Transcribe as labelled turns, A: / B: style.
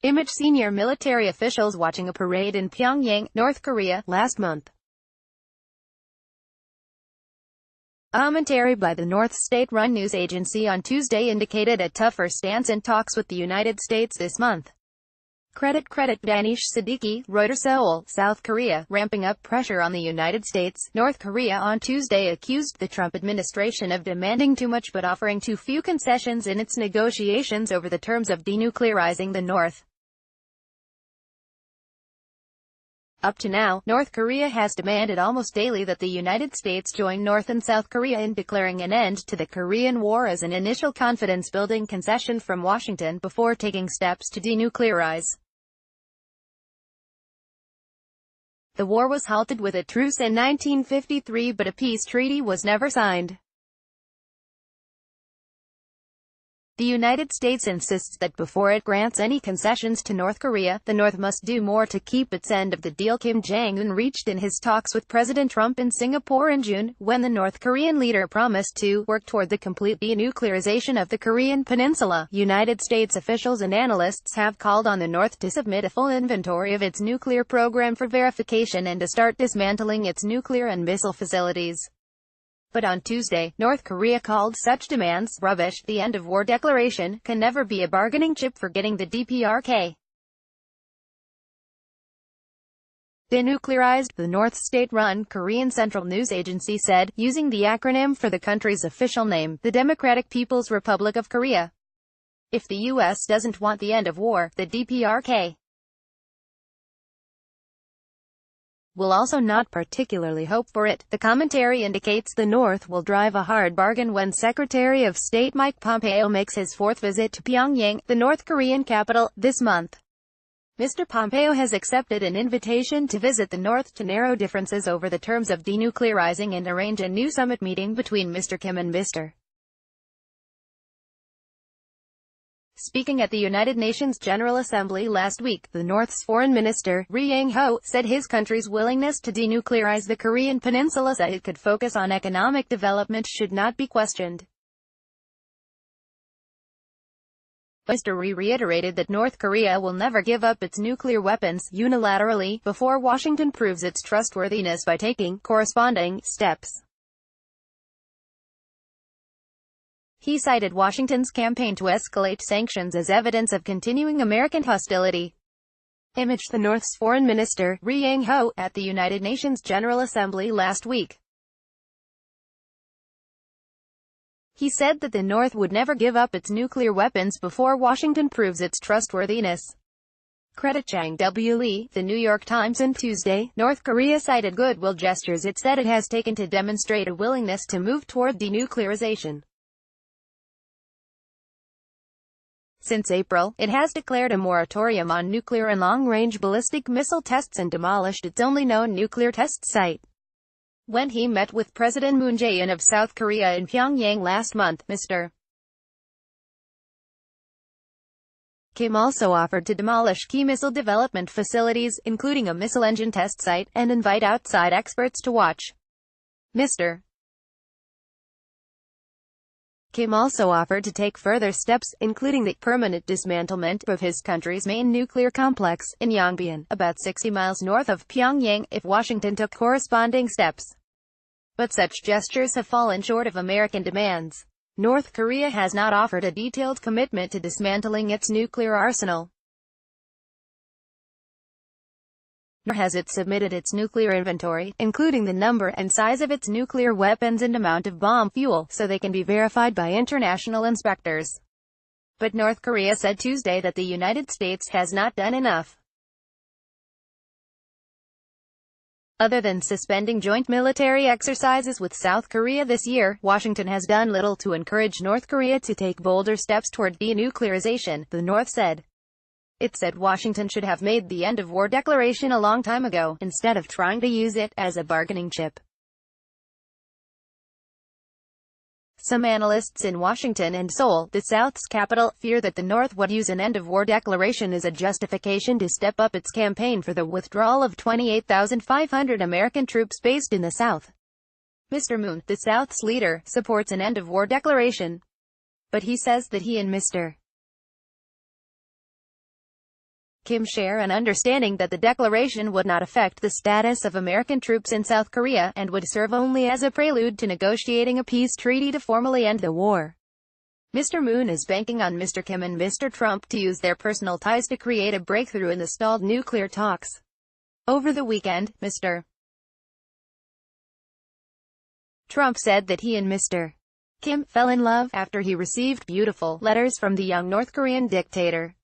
A: ImageSenior military officials watching a parade in Pyongyang, North Korea, last month. A commentary by the North state-run news agency on Tuesday indicated a tougher stance in talks with the United States this month. CreditCreditDanish Siddiqui, ReutersSEOUL, South Korea, ramping up pressure on the United States. North Korea on Tuesday accused the Trump administration of demanding too much but offering too few concessions in its negotiations over the terms of denuclearizing the North. Up to now, North Korea has demanded almost daily that the United States join North and South Korea in declaring an end to the Korean War as an initial confidence-building concession from Washington before taking steps to denuclearize. The war was halted with a truce in 1953, but a peace treaty was never signed. The United States insists that before it grants any concessions to North Korea, the North must do more to keep its end of the deal. Kim Jong-un reached in his talks with President Trump in Singapore in June, when the North Korean leader promised to work toward the complete denuclearization of the Korean peninsula. United States officials and analysts have called on the North to submit a full inventory of its nuclear program for verification and to start dismantling its nuclear and missile facilities. But on Tuesday, North Korea called such demands rubbish. The end-of-war declaration can never be a bargaining chip for getting the DPRK denuclearized, the North state-run Korean Central News Agency said, using the acronym for the country's official name, the Democratic People's Republic of Korea. If the U.S. doesn't want the end of war, the DPRK will also not particularly hope for it. The commentary indicates the North will drive a hard bargain when Secretary of State Mike Pompeo makes his fourth visit to Pyongyang, the North Korean capital, this month. Mr. Pompeo has accepted an invitation to visit the North to narrow differences over the terms of denuclearizing and arrange a new summit meeting between Mr. Kim and Mr. Speaking at the United Nations General Assembly last week, the North's Foreign Minister, Ho, said his country's willingness to denuclearize the Korean peninsula so it could focus on economic development should not be questioned. Mr. Ri reiterated that North Korea will never give up its nuclear weapons unilaterally before Washington proves its trustworthiness by taking corresponding steps. He cited Washington's campaign to escalate sanctions as evidence of continuing American hostility. Image the North's Foreign Minister, Ho, at the United Nations General Assembly last week. He said that the North would never give up its nuclear weapons before Washington proves its trustworthiness. CreditCreditDanish, the New York Times on Tuesday, North Korea cited goodwill gestures it said it has taken to demonstrate a willingness to move toward denuclearization. Since April, it has declared a moratorium on nuclear and long-range ballistic missile tests and demolished its only known nuclear test site. When he met with President Moon Jae-in of South Korea in Pyongyang last month, Mr. Kim also offered to demolish key missile development facilities, including a missile engine test site, and invite outside experts to watch. Mr. Kim also offered to take further steps, including the permanent dismantlement of his country's main nuclear complex, in Yongbyon, about 60 miles north of Pyongyang, if Washington took corresponding steps. But such gestures have fallen short of American demands. North Korea has not offered a detailed commitment to dismantling its nuclear arsenal. Nor has it submitted its nuclear inventory, including the number and size of its nuclear weapons and amount of bomb fuel, so they can be verified by international inspectors. But North Korea said Tuesday that the United States has not done enough. Other than suspending joint military exercises with South Korea this year, Washington has done little to encourage North Korea to take bolder steps toward denuclearization, the North said. It said Washington should have made the end-of-war declaration a long time ago, instead of trying to use it as a bargaining chip. Some analysts in Washington and Seoul, the South's capital, fear that the North would use an end-of-war declaration as a justification to step up its campaign for the withdrawal of 28,500 American troops based in the South. Mr. Moon, the South's leader, supports an end-of-war declaration. But he says that he and Mr. Kim share an understanding that the declaration would not affect the status of American troops in South Korea, and would serve only as a prelude to negotiating a peace treaty to formally end the war. Mr. Moon is banking on Mr. Kim and Mr. Trump to use their personal ties to create a breakthrough in the stalled nuclear talks. Over the weekend, Mr. Trump said that he and Mr. Kim fell in love after he received beautiful letters from the young North Korean dictator.